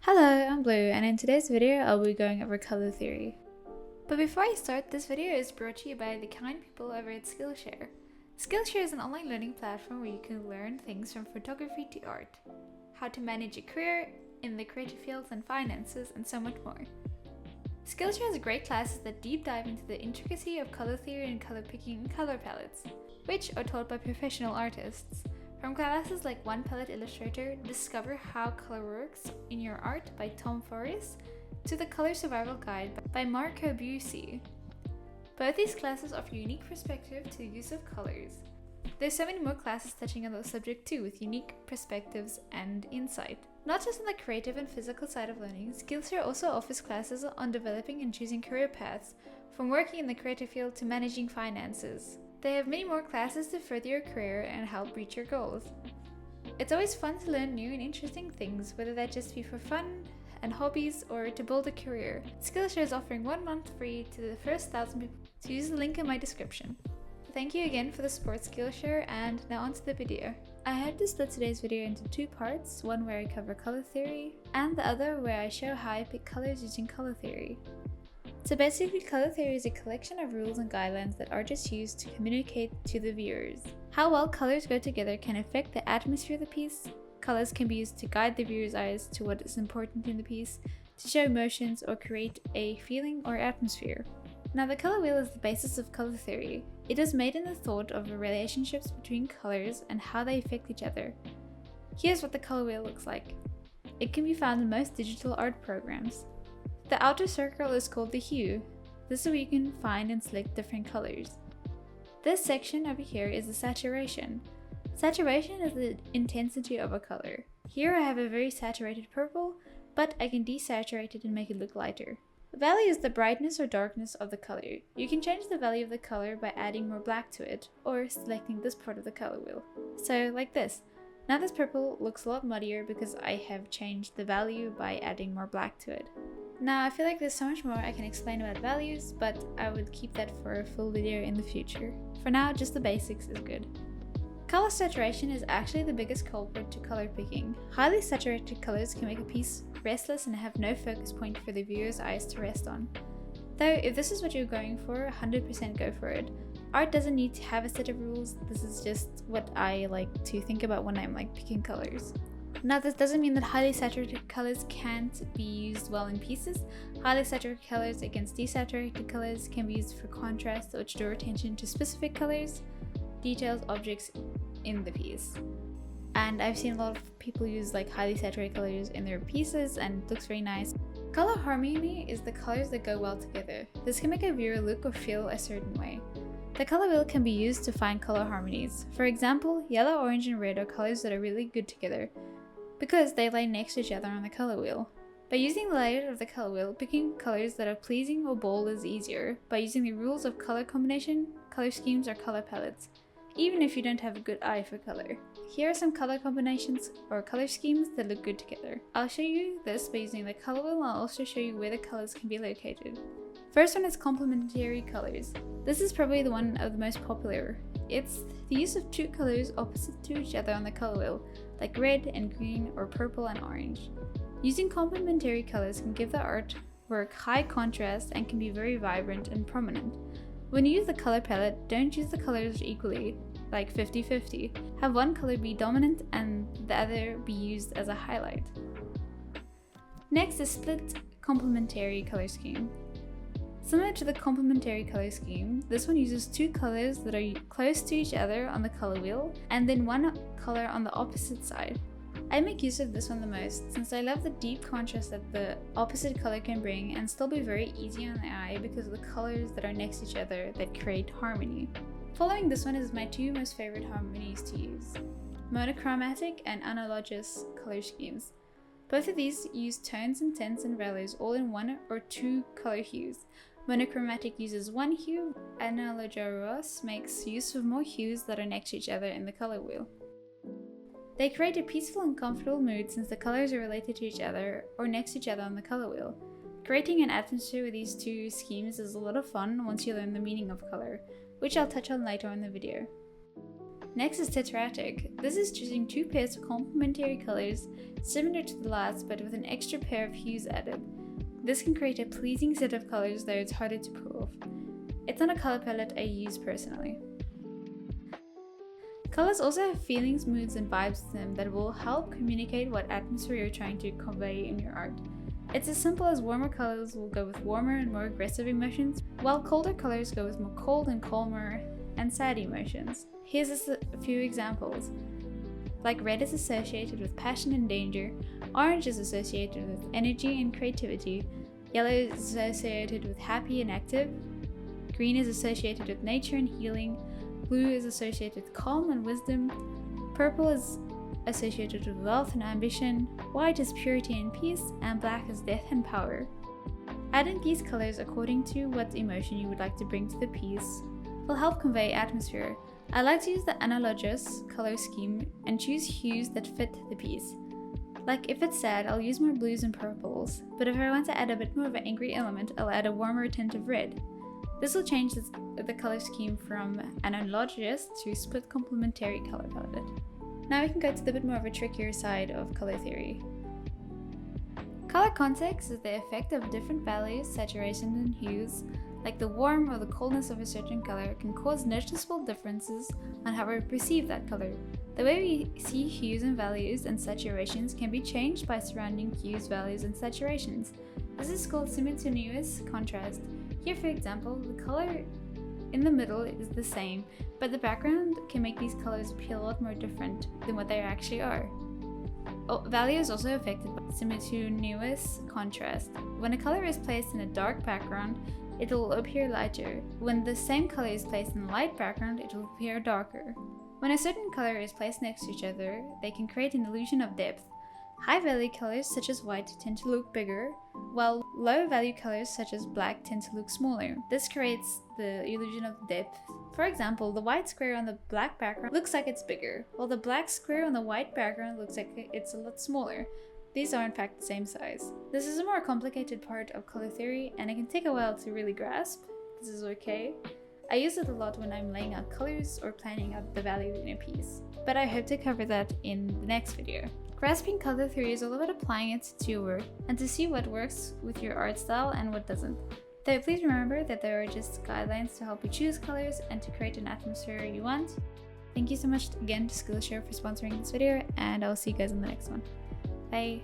Hello, I'm Blue, and in today's video I'll be going over color theory. But before I start, this video is brought to you by the kind people over at Skillshare. Skillshare is an online learning platform where you can learn things from photography to art, how to manage a career in the creative fields and finances, and so much more. Skillshare has great classes that deep dive into the intricacy of color theory and color picking and color palettes, which are taught by professional artists. From classes like One Palette Illustrator, Discover How Color Works in Your Art by Tom Forrest, to the Color Survival Guide by Marco Bussi. Both these classes offer a unique perspective to the use of colors. There's so many more classes touching on the subject too, with unique perspectives and insight. Not just on the creative and physical side of learning, Skillshare also offers classes on developing and choosing career paths, from working in the creative field to managing finances. They have many more classes to further your career and help reach your goals. It's always fun to learn new and interesting things, whether that just be for fun and hobbies or to build a career. Skillshare is offering 1 month free to the first 1,000 people, so use the link in my description. Thank you again for the support, Skillshare, and now onto the video. I hope to split today's video into 2 parts, one where I cover color theory and the other where I show how I pick colors using color theory. So basically, color theory is a collection of rules and guidelines that artists use to communicate to the viewers. How well colors go together can affect the atmosphere of the piece. Colors can be used to guide the viewer's eyes to what is important in the piece, to show emotions or create a feeling or atmosphere. Now, the color wheel is the basis of color theory. It is made in the thought of the relationships between colors and how they affect each other. Here's what the color wheel looks like. It can be found in most digital art programs. The outer circle is called the hue. This is where you can find and select different colors. This section over here is the saturation. Saturation is the intensity of a color. Here I have a very saturated purple, but I can desaturate it and make it look lighter. Value is the brightness or darkness of the color. You can change the value of the color by adding more black to it, or selecting this part of the color wheel. So like this. Now this purple looks a lot muddier because I have changed the value by adding more black to it. Now I feel like there's so much more I can explain about values, but I would keep that for a full video in the future. For now, just the basics is good. Color saturation is actually the biggest culprit to color picking. Highly saturated colors can make a piece restless and have no focus point for the viewer's eyes to rest on. Though if this is what you're going for, 100% go for it. Art doesn't need to have a set of rules, this is just what I like to think about when I'm picking colors. Now this doesn't mean that highly saturated colors can't be used well in pieces. Highly saturated colors against desaturated colors can be used for contrast, which draw attention to specific colors, details, objects in the piece. And I've seen a lot of people use highly saturated colors in their pieces and it looks very nice. Color harmony is the colors that go well together. This can make a viewer look or feel a certain way. The color wheel can be used to find color harmonies. For example, yellow, orange, and red are colors that are really good together, because they lie next to each other on the color wheel. By using the layout of the color wheel, picking colors that are pleasing or bold is easier by using the rules of color combination, color schemes, or color palettes, even if you don't have a good eye for color. Here are some color combinations or color schemes that look good together. I'll show you this by using the color wheel, and I'll also show you where the colors can be located. First one is Complementary Colors. This is probably the one of the most popular. It's the use of 2 colors opposite to each other on the color wheel, like red and green or purple and orange. Using complementary colors can give the artwork high contrast and can be very vibrant and prominent. When you use the color palette, don't use the colors equally, like 50-50. Have one color be dominant and the other be used as a highlight. Next is split complementary color scheme. Similar to the complementary color scheme, this one uses 2 colors that are close to each other on the color wheel, and then 1 color on the opposite side. I make use of this one the most, since I love the deep contrast that the opposite color can bring and still be very easy on the eye because of the colors that are next to each other that create harmony. Following this one is my 2 most favorite harmonies to use: Monochromatic and Analogous color schemes. Both of these use tones and tints and values all in 1 or 2 color hues. Monochromatic uses 1 hue, Analogous makes use of more hues that are next to each other in the color wheel. They create a peaceful and comfortable mood since the colors are related to each other or next to each other on the color wheel. Creating an atmosphere with these 2 schemes is a lot of fun once you learn the meaning of color, which I'll touch on later in the video. Next is Tetratic. This is choosing two pairs of complementary colors similar to the last but with an extra pair of hues added. This can create a pleasing set of colors, though it's harder to pull off. It's not a color palette I use personally. Colors also have feelings, moods, and vibes to them that will help communicate what atmosphere you're trying to convey in your art. It's as simple as warmer colors will go with warmer and more aggressive emotions, while colder colors go with more cold and calmer and sad emotions. Here's just a few examples. Like red is associated with passion and danger, orange is associated with energy and creativity, yellow is associated with happy and active, green is associated with nature and healing, blue is associated with calm and wisdom, purple is associated with wealth and ambition, white is purity and peace, and black is death and power. Adding these colors according to what emotion you would like to bring to the piece will help convey atmosphere. I like to use the Analogous color scheme and choose hues that fit the piece. Like if it's sad, I'll use more blues and purples, but if I want to add a bit more of an angry element, I'll add a warmer tint of red. This will change the color scheme from Analogous to split complementary color palette. Now we can go to the bit more of a trickier side of color theory. Color context is the effect of different values, saturation, and hues, like the warmth or the coldness of a certain color, can cause noticeable differences on how we perceive that color. The way we see hues and values and saturations can be changed by surrounding hues, values, and saturations. This is called simultaneous contrast. Here, for example, the color in the middle is the same, but the background can make these colors appear a lot more different than what they actually are. Value is also affected by simultaneous contrast. When a color is placed in a dark background, it will appear lighter. When the same color is placed in a light background, it will appear darker. When a certain color is placed next to each other, they can create an illusion of depth. High value colors such as white tend to look bigger, while low value colors such as black tend to look smaller. This creates the illusion of depth. For example, the white square on the black background looks like it's bigger, while the black square on the white background looks like it's a lot smaller. These are in fact the same size. This is a more complicated part of color theory and it can take a while to really grasp. This is okay. I use it a lot when I'm laying out colors or planning out the value in a piece, but I hope to cover that in the next video. Grasping color theory is all about applying it to your work and to see what works with your art style and what doesn't. Though please remember that there are just guidelines to help you choose colors and to create an atmosphere you want. Thank you so much again to Skillshare for sponsoring this video, and I'll see you guys in the next one. Bye!